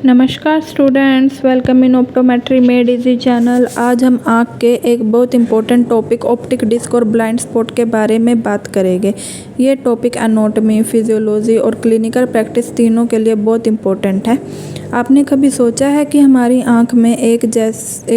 नमस्कार students, welcome in optometry made easy channel. आज हम आँख के एक बहुत इंपॉर्टेंट टॉपिक ऑप्टिक डिस्क और ब्लाइंड स्पॉट के बारे में बात करेंगे। ये टॉपिक एनाटॉमी, फिजियोलॉजी और क्लिनिकल प्रैक्टिस तीनों के लिए बहुत इंपॉर्टेंट है। आपने कभी सोचा है कि हमारी आँख में एक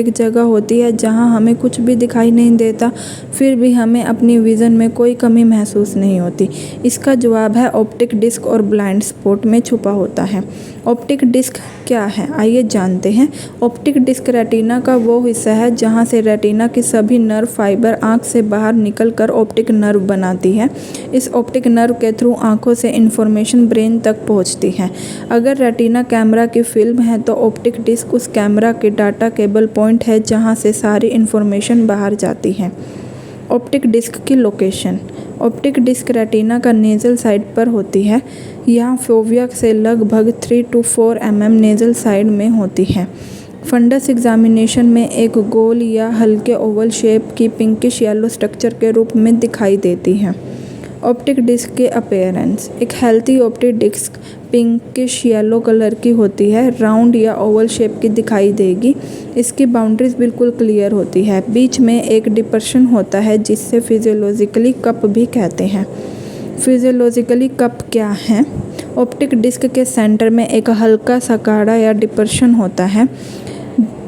जगह होती है जहाँ हमें कुछ भी दिखाई नहीं देता, फिर भी हमें अपनी विज़न में कोई कमी महसूस नहीं होती? इसका जवाब है ऑप्टिक डिस्क और ब्लाइंड स्पॉट में छुपा होता है। ऑप्टिक डिस्क क्या है, आइए जानते हैं। ऑप्टिक डिस्क रेटिना का वो हिस्सा है जहाँ से रेटिना की सभी नर्व फाइबर आँख से बाहर निकलकर ऑप्टिक नर्व बनाती है। इस ऑप्टिक नर्व के थ्रू आँखों से इंफॉर्मेशन ब्रेन तक पहुँचती है। अगर रेटिना कैमरा की फिल्म है तो ऑप्टिक डिस्क उस कैमरा के डाटा केबल पॉइंट है जहाँ से सारी इंफॉर्मेशन बाहर जाती है। ऑप्टिक डिस्क की लोकेशन। ऑप्टिक डिस्क रेटिना का नेज़ल साइड पर होती है। यहाँ फोविया से लगभग 3 to 4 mm नेज़ल साइड में होती है। फंडस एग्जामिनेशन में एक गोल या हल्के ओवल शेप की पिंकिश येलो स्ट्रक्चर के रूप में दिखाई देती है। ऑप्टिक डिस्क के अपीयरेंस। एक healthy optic disc pinkish yellow colour की होती है, राउंड या ओवल शेप की दिखाई देगी। इसकी बाउंड्रीज बिल्कुल क्लियर होती है। बीच में एक डिप्रेशन होता है जिससे फिजियोलॉजिकली कप भी कहते हैं। फिजियोलॉजिकली कप क्या है? ऑप्टिक डिस्क के सेंटर में एक हल्का सा काड़ा या डिप्रेशन होता है।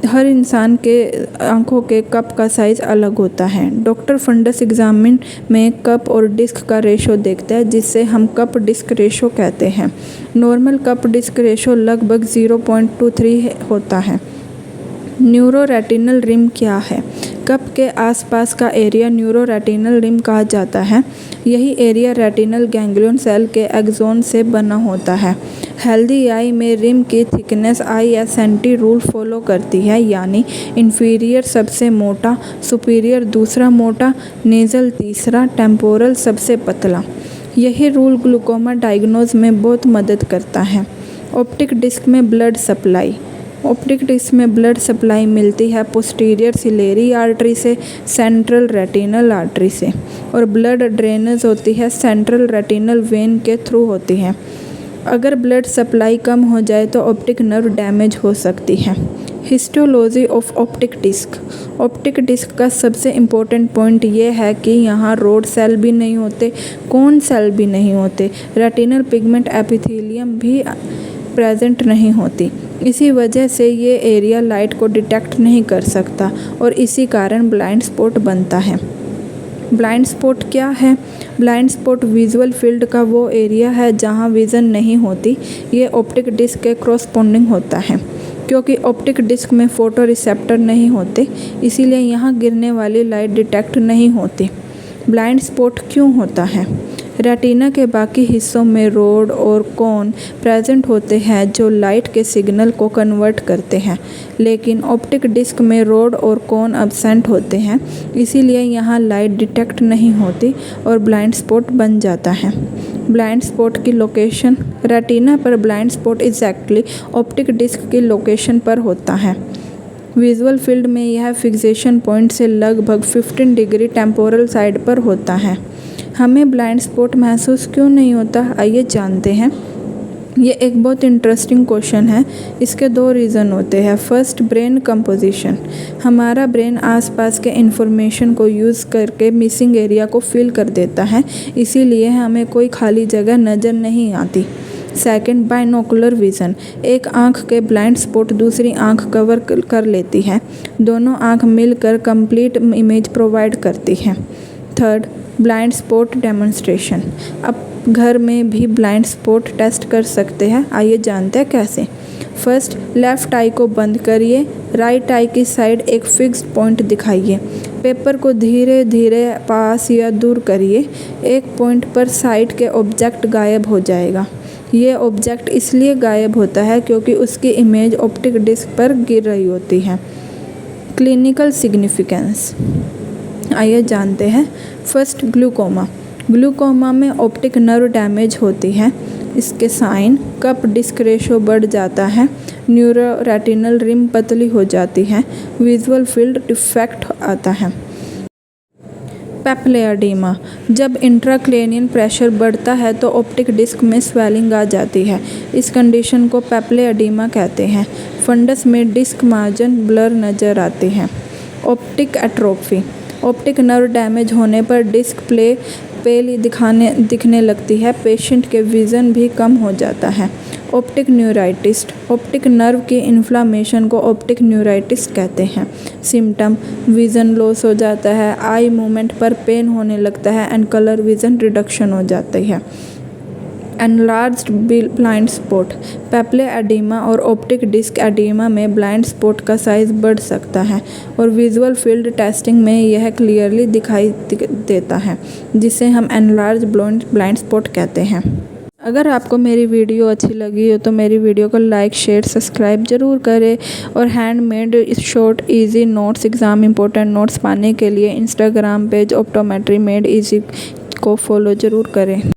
हर इंसान के आंखों के कप का साइज़ अलग होता है। डॉक्टर फंडस एग्जामिन में कप और डिस्क का रेशो देखता है जिससे हम कप डिस्क रेशो कहते हैं। नॉर्मल कप डिस्क रेशो लगभग 0.23 होता है। न्यूरो रेटिनल रिम क्या है? कप के आसपास का एरिया न्यूरो रेटिनल रिम कहा जाता है। यही एरिया रेटिनल गैंग्लियन सेल के एक्सोन से बना होता है। हेल्दी आई में रिम की थिकनेस ISNT रूल फॉलो करती है, यानी इंफीरियर सबसे मोटा, सुपीरियर दूसरा मोटा, नेज़ल तीसरा, टेम्पोरल सबसे पतला। यही रूल ग्लूकोमा डायग्नोज में बहुत मदद करता है। ऑप्टिक डिस्क में ब्लड सप्लाई। ऑप्टिक डिस्क में ब्लड सप्लाई मिलती है पोस्टीरियर सिलेरी आर्टरी से, सेंट्रल रेटिनल आर्टरी से, और ब्लड ड्रेनेज होती है सेंट्रल रेटिनल वेन के थ्रू होती है। अगर ब्लड सप्लाई कम हो जाए तो ऑप्टिक नर्व डैमेज हो सकती है। Histology of optic disc. Optic disc का सबसे इम्पोर्टेंट पॉइंट ये है कि यहाँ रोड सेल भी नहीं होते, कोन सेल भी नहीं होते, रेटिनल पिगमेंट एपिथेलियम भी प्रेजेंट नहीं होती। इसी वजह से ये एरिया लाइट को डिटेक्ट नहीं कर सकता और इसी कारण ब्लाइंड स्पॉट बनता है। ब्लाइंड स्पॉट क्या है? ब्लाइंड स्पॉट विजुअल फील्ड का वो एरिया है जहाँ विज़न नहीं होती। ये ऑप्टिक डिस्क के कॉरस्पॉन्डिंग होता है। क्योंकि ऑप्टिक डिस्क में फोटो रिसेप्टर नहीं होते, इसीलिए यहाँ गिरने वाली लाइट डिटेक्ट नहीं होती। ब्लाइंड स्पॉट क्यों होता है? रेटिना के बाकी हिस्सों में रोड और कोन प्रेजेंट होते हैं जो लाइट के सिग्नल को कन्वर्ट करते हैं, लेकिन ऑप्टिक डिस्क में रोड और कोन एब्सेंट होते हैं, इसीलिए यहाँ लाइट डिटेक्ट नहीं होती और ब्लाइंड स्पॉट बन जाता है। ब्लाइंड स्पॉट की लोकेशन। रेटिना पर blind spot exactly optic disc की लोकेशन पर होता है। विजुअल फील्ड में यह फिक्सेशन पॉइंट से लगभग 15 डिग्री टेम्पोरल साइड पर होता है। हमें ब्लाइंड स्पॉट महसूस क्यों नहीं होता, आइए जानते हैं। ये एक बहुत इंटरेस्टिंग क्वेश्चन है। इसके 2 रीज़न होते हैं। First, brain composition. हमारा ब्रेन आसपास के इंफॉर्मेशन को यूज़ करके मिसिंग एरिया को फिल कर देता है, इसीलिए हमें कोई खाली जगह नज़र नहीं आती। Second, binocular vision. एक आँख के ब्लाइंड स्पॉट दूसरी आँख कवर कर लेती है। दोनों आँख मिलकर कंप्लीट इमेज प्रोवाइड करती है। Third, blind spot demonstration. अब घर में भी ब्लाइंड स्पॉट टेस्ट कर सकते हैं, आइए जानते हैं कैसे। फर्स्ट, लेफ़्ट आई को बंद करिए, राइट आई की साइड एक फिक्स्ड पॉइंट दिखाइए। पेपर को धीरे धीरे पास या दूर करिए। एक पॉइंट पर साइड के ऑब्जेक्ट गायब हो जाएगा। ये ऑब्जेक्ट इसलिए गायब होता है क्योंकि उसकी इमेज ऑप्टिक डिस्क पर गिर रही होती है। क्लिनिकल सिग्निफिकेंस, आइए जानते हैं। First, glaucoma. ग्लूकोमा में ऑप्टिक नर्व डैमेज होती है। इसके साइन, कप डिस्क रेशो बढ़ जाता है, न्यूरो रेटिनल रिम पतली हो जाती है, विजुअल फील्ड डिफेक्ट आता है। पेप्लेडेमा, जब इंट्राक्रैनियल प्रेशर बढ़ता है तो ऑप्टिक डिस्क में स्वेलिंग आ जाती है। इस कंडीशन को पेप्लेडेमा कहते हैं। फंडस में डिस्क मार्जिन ब्लर नज़र आती है। Optic atrophy, optic nerve damage होने पर डिस्क पेल दिखने लगती है। पेशेंट के विज़न भी कम हो जाता है। ऑप्टिक न्यूराइटिस, ऑप्टिक नर्व की इन्फ्लामेशन को ऑप्टिक न्यूराइटिस कहते हैं। सिम्टम, विज़न लॉस हो जाता है, आई मूवमेंट पर पेन होने लगता है एंड कलर विज़न रिडक्शन हो जाती है। एनलार्ज्ड ब्लाइंड स्पॉट, पेप्लेडेमा और ऑप्टिक डिस्क एडेमा में ब्लाइंड स्पॉट का साइज बढ़ सकता है और विजुअल फील्ड टेस्टिंग में यह क्लियरली दिखाई देता है, जिसे हम एनलार्ज ब्लाइंड स्पॉट कहते हैं। अगर आपको मेरी वीडियो अच्छी लगी हो तो मेरी वीडियो को लाइक, शेयर, सब्सक्राइब ज़रूर करें और handmade short easy notes, exam important notes पाने के लिए Instagram page optometry made easy को फॉलो ज़रूर करें।